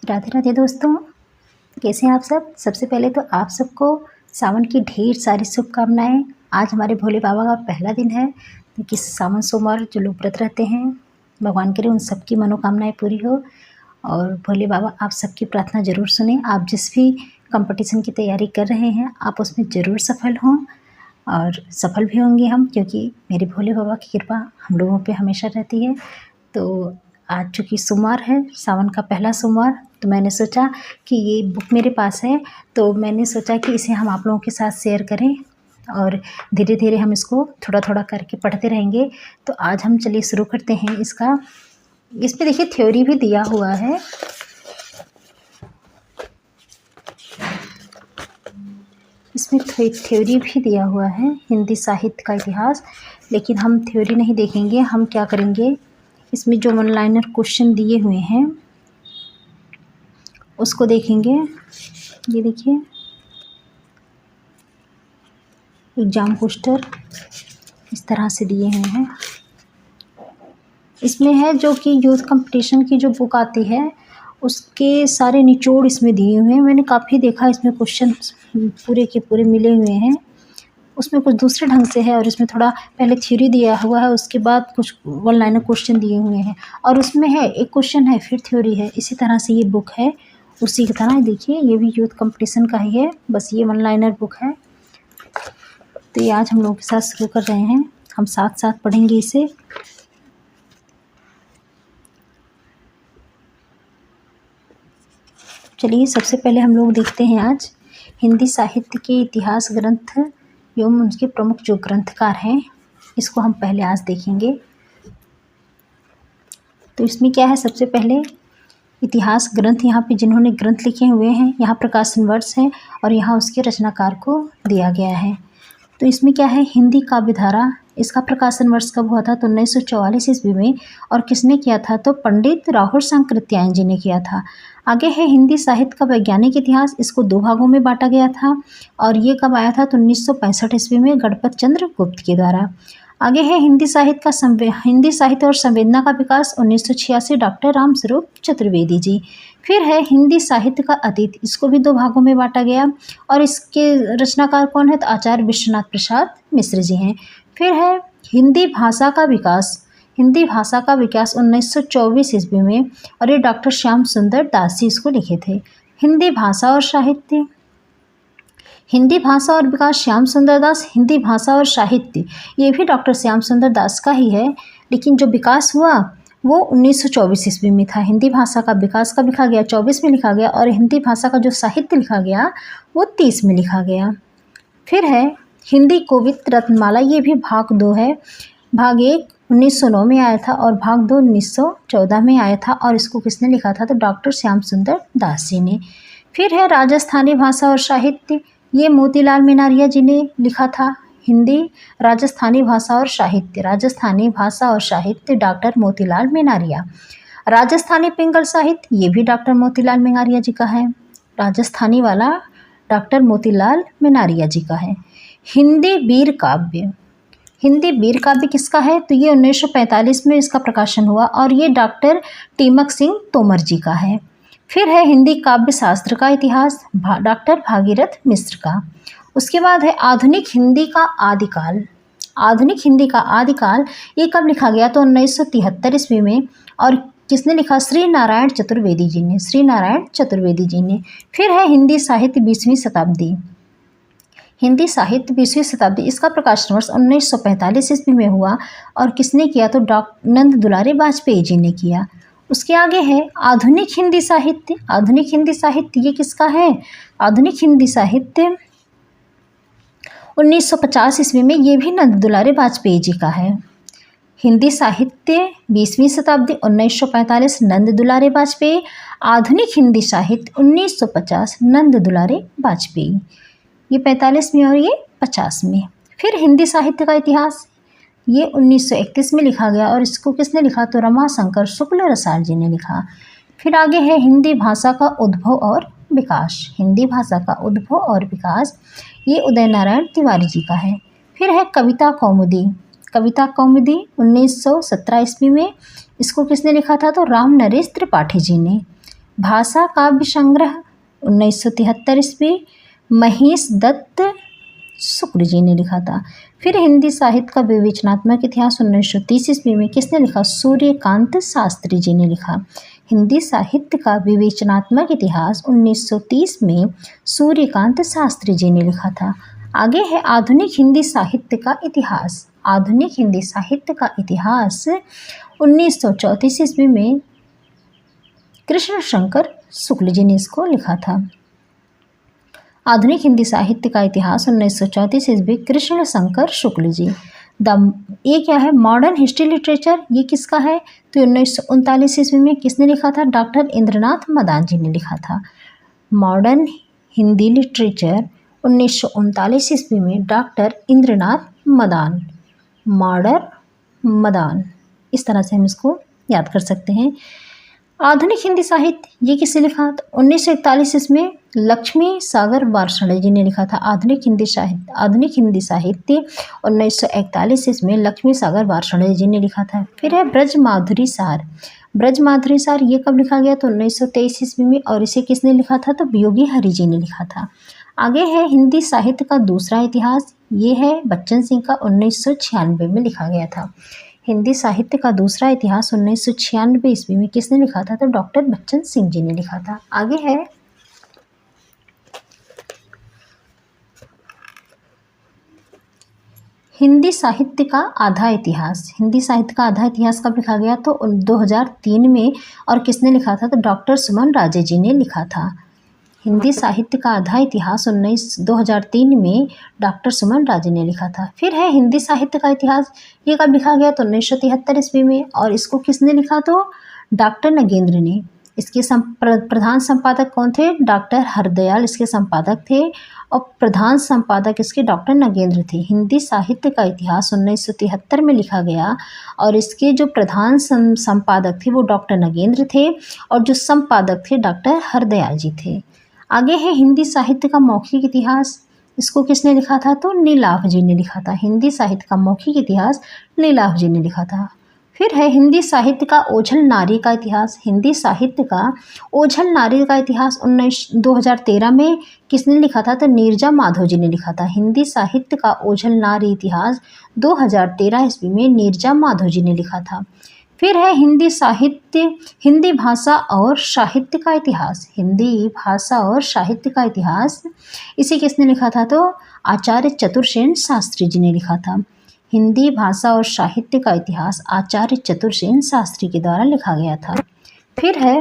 राधे राधे दोस्तों, कैसे हैं आप सब। सबसे पहले तो आप सबको सावन की ढेर सारी शुभकामनाएं। आज हमारे भोले बाबा का पहला दिन है, कि सावन सोमवार जो लोग व्रत रहते हैं, भगवान करे उन सबकी मनोकामनाएं पूरी हो। और भोले बाबा आप सबकी प्रार्थना ज़रूर सुने। आप जिस भी कंपटीशन की तैयारी कर रहे हैं, आप उसमें ज़रूर सफल हों, और सफल भी होंगे हम, क्योंकि मेरे भोले बाबा की कृपा हम लोगों पे हमेशा रहती है। तो आज चूँकि सोमवार है, सावन का पहला सोमवार, तो मैंने सोचा कि ये बुक मेरे पास है, तो मैंने सोचा कि इसे हम आप लोगों के साथ शेयर करें, और धीरे धीरे हम इसको थोड़ा थोड़ा करके पढ़ते रहेंगे। तो आज हम चलिए शुरू करते हैं इसका। इसमें देखिए थ्योरी भी दिया हुआ है। इसमें थ्योरी भी दिया हुआ है, हिंदी साहित्य का इतिहास। लेकिन हम थ्योरी नहीं देखेंगे, हम क्या करेंगे, इसमें जो वन लाइनर क्वेश्चन दिए हुए हैं उसको देखेंगे। ये देखिए, एग्जाम पोस्टर इस तरह से दिए हुए हैं। इसमें है जो कि यूथ कंपटीशन की जो बुक आती है, उसके सारे निचोड़ इसमें दिए हुए हैं। मैंने काफ़ी देखा, इसमें क्वेश्चन पूरे के पूरे मिले हुए हैं। उसमें कुछ दूसरे ढंग से है, और इसमें थोड़ा पहले थ्योरी दिया हुआ है, उसके बाद कुछ वन लाइनर क्वेश्चन दिए हुए हैं, और उसमें है एक क्वेश्चन है फिर थ्योरी है। इसी तरह से ये बुक है, उसी की तरह देखिए ये भी यूथ कंपटीशन का ही है, बस ये वन लाइनर बुक है। तो ये आज हम लोगों के साथ शुरू कर रहे हैं, हम साथ साथ पढ़ेंगे इसे। चलिए सबसे पहले हम लोग देखते हैं आज हिंदी साहित्य के इतिहास ग्रंथ एवं उनके प्रमुख जो ग्रंथकार हैं, इसको हम पहले आज देखेंगे। तो इसमें क्या है, सबसे पहले इतिहास ग्रंथ, यहाँ पे जिन्होंने ग्रंथ लिखे हुए हैं, यहाँ प्रकाशन वर्ष है, और यहाँ उसके रचनाकार को दिया गया है। तो इसमें क्या है, हिंदी काव्य धारा, इसका प्रकाशन वर्ष कब हुआ था, तो 1944 ईस्वी में। और किसने किया था, तो पंडित राहुल सांकृत्यायन जी ने किया था। आगे है हिंदी साहित्य का वैज्ञानिक इतिहास, इसको 2 भागों में बांटा गया था, और ये कब आया था, तो 1965 ईस्वी में गणपत चंद्र गुप्त के द्वारा। आगे है हिंदी साहित्य और संवेदना का विकास, 1986, डॉक्टर रामस्वरूप चतुर्वेदी जी। फिर है हिंदी साहित्य का अतीत, इसको भी 2 भागों में बांटा गया, और इसके रचनाकार कौन है, तो आचार्य विश्वनाथ प्रसाद मिश्र जी हैं। फिर है हिंदी भाषा का विकास, 1924 ईस्वी में, और ये डॉक्टर श्याम सुंदर दास जी इसको लिखे थे। हिंदी भाषा और साहित्य, हिंदी भाषा और विकास श्याम सुंदर दास। हिंदी भाषा और साहित्य, ये भी डॉक्टर श्याम सुंदर दास का ही है, लेकिन जो विकास हुआ वो 1924 ईस्वी में था। हिंदी भाषा का विकास कब लिखा गया, 24 में लिखा गया, और हिंदी भाषा का जो साहित्य लिखा गया वो 30 में लिखा गया। फिर है हिंदी कोविद रत्नमाला, ये भी भाग 2 है। भाग 1 1909 में आया था, और भाग 2 1914 में आया था, और इसको किसने लिखा था, तो डॉक्टर श्याम सुंदर दास जी ने। फिर है राजस्थानी भाषा और साहित्य, ये मोतीलाल मेनारिया जी ने लिखा था। हिंदी राजस्थानी भाषा और साहित्य, डॉक्टर मोतीलाल मेनारिया। राजस्थानी पिंगल साहित्य, ये भी डॉक्टर मोतीलाल मेनारिया जी का है, राजस्थानी वाला डॉक्टर मोतीलाल मेनारिया जी का है। हिंदी वीर काव्य, किसका है, तो ये 1945 में इसका प्रकाशन हुआ, और ये डॉक्टर टीमक सिंह तोमर जी का है। फिर है हिंदी काव्य शास्त्र का इतिहास, डॉक्टर भागीरथ मिश्र का। उसके बाद है आधुनिक हिंदी का आदिकाल, ये कब लिखा गया, तो 1973 ईस्वी में, और किसने लिखा, श्री नारायण चतुर्वेदी जी ने। फिर है हिंदी साहित्य 20वीं शताब्दी, इसका प्रकाशन वर्ष 1945 ईस्वी में हुआ, और किसने किया, तो डॉक्टर नंद दुलारी वाजपेयी जी ने किया। उसके आगे है आधुनिक हिंदी साहित्य, ये किसका है, आधुनिक हिंदी साहित्य 1950 ईस्वी में, ये भी नंद दुलारी वाजपेयी जी का है। हिंदी साहित्य 20वीं शताब्दी 1945 नंद दुलारी वाजपेयी, आधुनिक हिंदी साहित्य 1950 नंद दुलारी वाजपेयी, ये 45 में और ये 50 में। फिर हिंदी साहित्य का इतिहास, ये 1931 में लिखा गया, और इसको किसने लिखा, तो रमाशंकर शुक्ल रसाल जी ने लिखा। फिर आगे है हिंदी भाषा का उद्भव और विकास, ये उदय नारायण तिवारी जी का है। फिर है कविता कौमुदी, 1917 ईस्वी में, इसको किसने लिखा था, तो राम नरेश त्रिपाठी जी ने। भाषा काव्य संग्रह 1973 ईस्वी महेश दत्त शुक्ल जी ने लिखा था। फिर हिंदी साहित्य का विवेचनात्मक इतिहास 1930 ईस्वी में किसने लिखा? सूर्यकांत शास्त्री जी ने लिखा। हिंदी साहित्य का विवेचनात्मक इतिहास 1930 में सूर्यकांत शास्त्री जी ने लिखा था। आगे है आधुनिक हिंदी साहित्य का इतिहास। आधुनिक हिंदी साहित्य का इतिहास 1934 ईस्वी में कृष्ण शंकर शुक्ल जी ने इसको लिखा था। आधुनिक हिंदी साहित्य का इतिहास 1934 ईस्वी कृष्ण शंकर शुक्ल जी। ये क्या है? मॉडर्न हिस्ट्री लिटरेचर, ये किसका है? तो 1939 ईस्वी में किसने लिखा था? डॉक्टर इंद्रनाथ मदान जी ने लिखा था। मॉडर्न हिंदी लिटरेचर 1939 ईस्वी में डॉक्टर इंद्रनाथ मदान, मॉडर्न मदान, इस तरह से हम इसको याद कर सकते हैं। आधुनिक हिंदी साहित्य, ये किसने लिखा? तो 1941 इसमें लक्ष्मी सागर वार्ष्णेय जी ने लिखा था। आधुनिक हिंदी साहित्य 1941 इसमें लक्ष्मी सागर वार्ष्णेय जी ने लिखा था। फिर है ब्रज माधुरी सार। ब्रज माधुरी सार ये कब लिखा गया? तो 1923 ईस्वी में, और इसे किसने लिखा था? तो योगी हरि जी ने लिखा था। आगे है हिंदी साहित्य का दूसरा इतिहास, ये है बच्चन सिंह का 1996 में लिखा गया था। हिंदी साहित्य का दूसरा इतिहास 1996 ईस्वी में किसने लिखा था? तो डॉक्टर बच्चन सिंह जी ने लिखा था। आगे है हिंदी साहित्य का आधा इतिहास। हिंदी साहित्य का आधा इतिहास कब लिखा गया? तो 2003 में, और किसने लिखा था? तो डॉक्टर सुमन राजे जी ने लिखा था। हिंदी साहित्य का आधा इतिहास 2003 में डॉक्टर सुमन राजे ने लिखा था। फिर है हिंदी साहित्य का इतिहास, ये कब लिखा गया? तो 1973 ईस्वी में, और इसको किसने लिखा? तो डॉक्टर नगेंद्र ने। इसके प्रधान संपादक कौन थे? डॉक्टर हरदयाल इसके संपादक थे, और प्रधान संपादक इसके डॉक्टर नगेंद्र थे। हिंदी साहित्य का इतिहास 1973 में लिखा गया, और इसके जो प्रधान संपादक थे वो डॉक्टर नगेंद्र थे, और जो संपादक थे डॉक्टर हरदयाल जी थे। आगे है हिंदी साहित्य का मौखिक इतिहास, इसको किसने लिखा था? तो नीलाभ जी ने लिखा था। हिंदी साहित्य का मौखिक इतिहास नीलाभ जी ने लिखा था। फिर है हिंदी साहित्य का ओझल नारी का इतिहास। हिंदी साहित्य का ओझल नारी का इतिहास 2013 में किसने लिखा था? तो नीरजा माधव जी ने लिखा था। हिंदी साहित्य का ओझल नारी इतिहास 2013 ईस्वी में नीरजा माधव जी ने लिखा था। फिर है हिंदी भाषा और साहित्य का इतिहास। हिंदी भाषा और साहित्य का इतिहास, इसे किसने लिखा था? तो आचार्य चतुरसेन शास्त्री जी ने लिखा था। हिंदी भाषा और साहित्य का इतिहास आचार्य चतुरसेन शास्त्री के द्वारा लिखा गया था। फिर है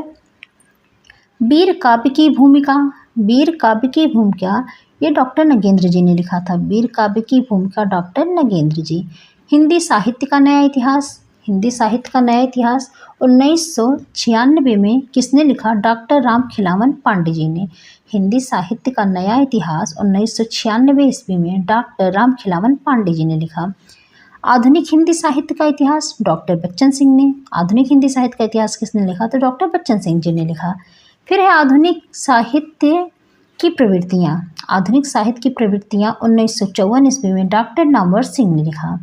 वीर काव्य की भूमिका। वीर काव्य की भूमिका ये डॉक्टर नगेंद्र जी ने लिखा था। वीर काव्य की भूमिका डॉक्टर नगेंद्र जी। हिंदी साहित्य का नया इतिहास। हिंदी साहित्य का नया इतिहास 1996 में किसने लिखा? डॉक्टर राम खिलावन पांडे जी ने। हिंदी साहित्य का नया इतिहास 1996 ईस्वी में डॉक्टर राम खिलावन पांडे जी ने लिखा। आधुनिक हिंदी साहित्य का इतिहास डॉक्टर बच्चन सिंह ने। आधुनिक हिंदी साहित्य का इतिहास किसने लिखा? तो डॉक्टर बच्चन सिंह जी ने लिखा। फिर है आधुनिक साहित्य की प्रवृत्तियाँ। आधुनिक साहित्य की प्रवृत्तियाँ 1954 ईस्वी में डॉक्टर नामवर सिंह ने लिखा।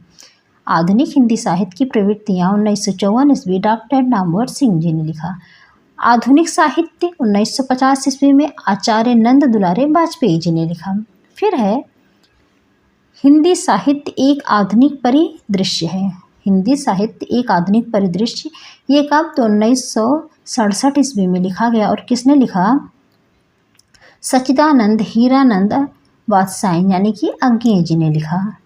आधुनिक हिंदी साहित्य की प्रवृत्तियाँ 1954 ईस्वी डॉक्टर नामवर सिंह जी ने लिखा। आधुनिक साहित्य 1950 ईस्वी में आचार्य नंद दुलारे वाजपेयी जी ने लिखा। फिर है हिंदी साहित्य एक आधुनिक परिदृश्य है। हिंदी साहित्य एक आधुनिक परिदृश्य, ये कब? तो 1967 ईस्वी में लिखा गया, और किसने लिखा? सच्चिदानंद हीरानंद वात्स्यायन यानी कि अज्ञेय जी ने लिखा।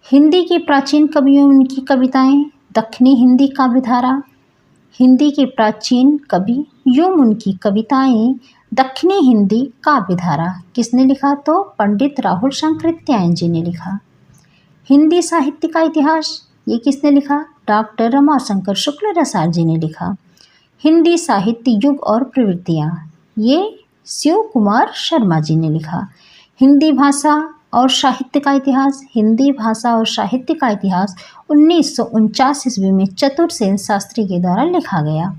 हिंदी के प्राचीन कवियों उनकी कविताएं। दक्षिणी हिंदी काव्यधारा। हिंदी के प्राचीन कवि यूं उनकी कविताएं दक्षिणी हिंदी काव्यधारा। किसने लिखा? तो पंडित राहुल शंकरित्यायन जी ने लिखा। हिंदी साहित्य का इतिहास, ये किसने लिखा? डॉक्टर रमाशंकर शुक्ल रसाल जी ने लिखा। हिंदी साहित्य युग और प्रवृत्तियाँ, ये शिव कुमार शर्मा जी ने लिखा। हिंदी भाषा और साहित्य का इतिहास। हिंदी भाषा और साहित्य का इतिहास 1949 ईस्वी में चतुरसेन शास्त्री के द्वारा लिखा गया।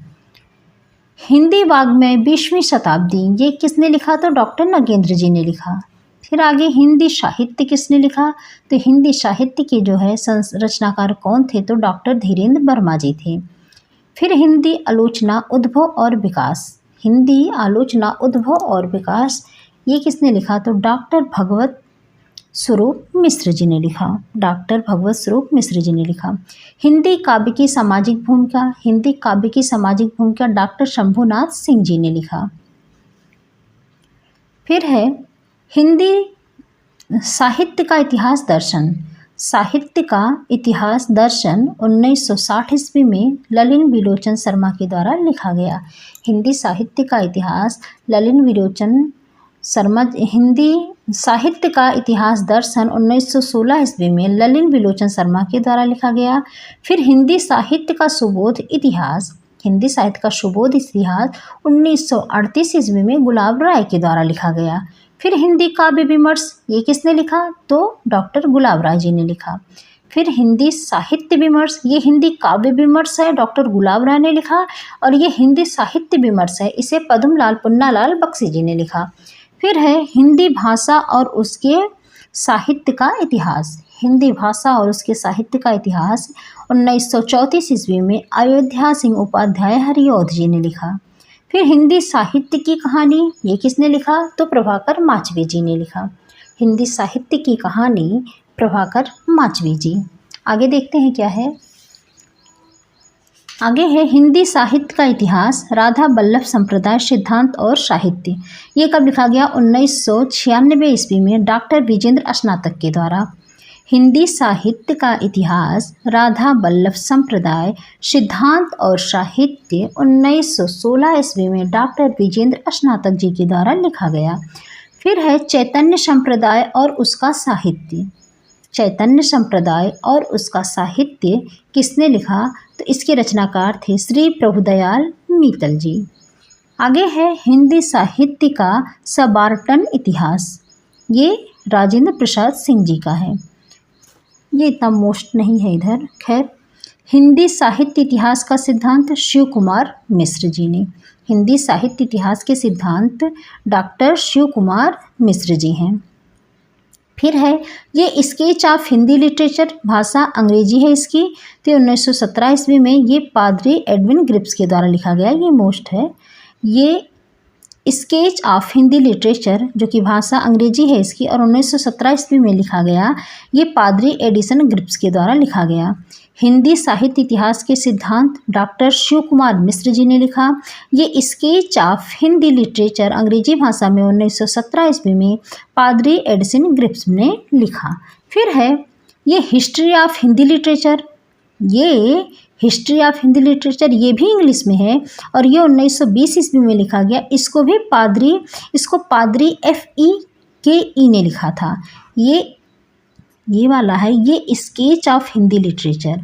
हिंदी वाग्मय 20वीं शताब्दी, ये किसने लिखा? तो डॉक्टर नगेंद्र जी ने लिखा। फिर आगे हिंदी साहित्य किसने लिखा? तो हिंदी साहित्य के जो है रचनाकार कौन थे? तो डॉक्टर धीरेन्द्र वर्मा जी थे। फिर हिंदी आलोचना उद्भव और विकास, हिंदी आलोचना उद्भव और विकास ये किसने लिखा? तो डॉक्टर भगवत स्वरूप मिश्र जी ने लिखा, डॉक्टर भगवत स्वरूप मिश्र जी ने लिखा। हिंदी काव्य की सामाजिक भूमिका, हिंदी काव्य की सामाजिक भूमिका डॉक्टर शंभुनाथ सिंह जी ने लिखा। फिर है हिंदी साहित्य का इतिहास दर्शन, साहित्य का इतिहास दर्शन 1960 ईस्वी में ललिन विलोचन शर्मा के द्वारा लिखा गया। हिंदी साहित्य का इतिहास ललिन विलोचन शर्मा, हिंदी साहित्य का इतिहास दर्शन 1916 ईस्वी में ललिन विलोचन शर्मा के द्वारा लिखा गया। फिर हिंदी साहित्य का सुबोध इतिहास, हिंदी साहित्य का सुबोध इतिहास 1938 ईस्वी में गुलाब राय के द्वारा लिखा गया। फिर हिंदी काव्य विमर्श ये किसने लिखा? तो डॉक्टर गुलाब राय जी ने लिखा। फिर हिंदी साहित्य विमर्श ये हिंदी काव्य विमर्श है, डॉक्टर गुलाब राय ने लिखा। और ये हिंदी साहित्य विमर्श है, इसे पद्मलाल पुन्नालाल बख्शी जी ने लिखा। फिर है हिंदी भाषा और उसके साहित्य का इतिहास, हिंदी भाषा और उसके साहित्य का इतिहास 1934 ईस्वी में अयोध्या सिंह उपाध्याय हरिऔध जी ने लिखा। फिर हिंदी साहित्य की कहानी ये किसने लिखा? तो प्रभाकर माचवी जी ने लिखा। हिंदी साहित्य की कहानी प्रभाकर माचवी जी। आगे देखते हैं क्या है। आगे है हिंदी साहित्य का इतिहास राधा बल्लभ संप्रदाय सिद्धांत और साहित्य, ये कब लिखा गया? 1996 ईस्वी में डॉक्टर विजेंद्र स्नातक के द्वारा। हिंदी साहित्य का इतिहास राधा बल्लभ संप्रदाय सिद्धांत और साहित्य 1916 ईस्वी में डॉक्टर विजेंद्र स्नातक जी के द्वारा लिखा गया। फिर है चैतन्य संप्रदाय और उसका साहित्य, चैतन्य संप्रदाय और उसका साहित्य किसने लिखा? तो इसके रचनाकार थे श्री प्रभुदयाल मीतल जी। आगे है हिंदी साहित्य का सबार्टन इतिहास, ये राजेंद्र प्रसाद सिंह जी का है, ये इतना मोस्ट नहीं है इधर। खैर हिंदी साहित्य इतिहास का सिद्धांत शिव कुमार मिश्र जी ने, हिंदी साहित्य इतिहास के सिद्धांत डॉक्टर शिव कुमार मिश्र जी हैं। फिर है ये स्केच ऑफ हिंदी लिटरेचर, भाषा अंग्रेजी है इसकी, तो 1917 ईस्वी में ये पादरी एडविन ग्रिप्स के द्वारा लिखा गया, ये मोस्ट है। ये स्केच ऑफ हिंदी लिटरेचर जो कि भाषा अंग्रेजी है इसकी और 1917 ईस्वी में लिखा गया, ये पादरी एडिसन ग्रिप्स के द्वारा लिखा गया। हिंदी साहित्य इतिहास के सिद्धांत डॉक्टर शिव कुमार मिश्र जी ने लिखा। ये स्केच ऑफ हिंदी लिटरेचर अंग्रेजी भाषा में 1917 ईस्वी में पादरी एडिसन ग्रिप्स ने लिखा। फिर है ये हिस्ट्री ऑफ हिंदी लिटरेचर, ये हिस्ट्री ऑफ हिंदी लिटरेचर ये भी इंग्लिश में है और ये 1920 ईस्वी में लिखा गया। इसको पादरी FEKE ने लिखा था। ये वाला है ये स्केच ऑफ हिंदी लिटरेचर,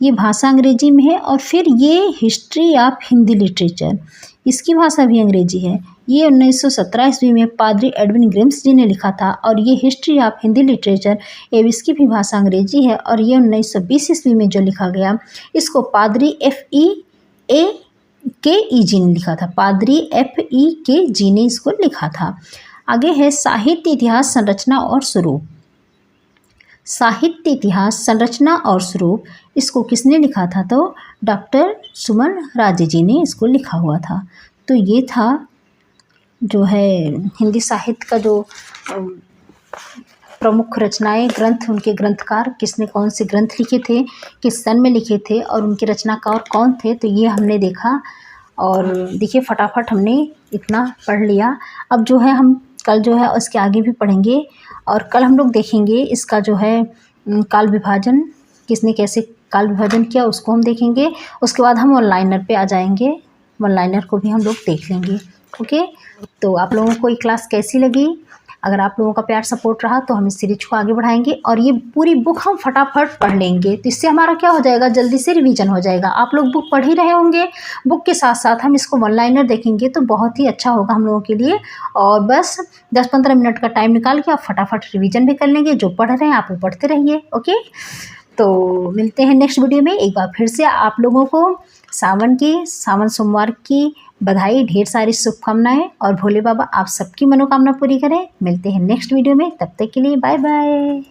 ये भाषा अंग्रेजी में है। और फिर ये हिस्ट्री ऑफ हिंदी लिटरेचर, इसकी भाषा भी अंग्रेजी है, ये 1917 ईस्वी में पादरी एडविन ग्रिम्स जी ने लिखा था। और ये हिस्ट्री ऑफ हिंदी लिटरेचर इसकी भी भाषा अंग्रेजी है और ये 1920 ईस्वी में जो लिखा गया, इसको पादरी FEKE जी ने लिखा था, पादरी FEK जी ने इसको लिखा था। आगे है साहित्य इतिहास संरचना और स्वरूप, साहित्य इतिहास संरचना और स्वरूप इसको किसने लिखा था? तो डॉक्टर सुमन राजे जी ने इसको लिखा हुआ था। तो ये था जो है हिंदी साहित्य का जो प्रमुख रचनाएं, ग्रंथ, उनके ग्रंथकार किसने कौन से ग्रंथ लिखे थे, किस सन में लिखे थे और उनके रचनाकार कौन थे, तो ये हमने देखा। और देखिए फटाफट हमने इतना पढ़ लिया। अब जो है हम कल जो है उसके आगे भी पढ़ेंगे और कल हम लोग देखेंगे इसका जो है काल विभाजन, किसने कैसे काल विभाजन किया उसको हम देखेंगे। उसके बाद हम ऑनलाइनर पे आ जाएंगे, ऑनलाइनर को भी हम लोग देख लेंगे। ओके, तो आप लोगों को ये क्लास कैसी लगी? अगर आप लोगों का प्यार सपोर्ट रहा तो हम इस सीरीज को आगे बढ़ाएंगे और ये पूरी बुक हम फटाफट पढ़ लेंगे। तो इससे हमारा क्या हो जाएगा, जल्दी से रिवीजन हो जाएगा। आप लोग बुक पढ़ ही रहे होंगे, बुक के साथ साथ हम इसको वन लाइनर देखेंगे तो बहुत ही अच्छा होगा हम लोगों के लिए। और बस 10-15 मिनट का टाइम निकाल के आप फटाफट रिवीजन भी कर लेंगे। जो पढ़ रहे हैं आप वो पढ़ते रहिए। ओके, तो मिलते हैं नेक्स्ट वीडियो में। एक बार फिर से आप लोगों को सावन सोमवार की बधाई, ढेर सारी शुभकामनाएं और भोले बाबा आप सबकी मनोकामना पूरी करें। मिलते हैं नेक्स्ट वीडियो में, तब तक के लिए बाय बाय।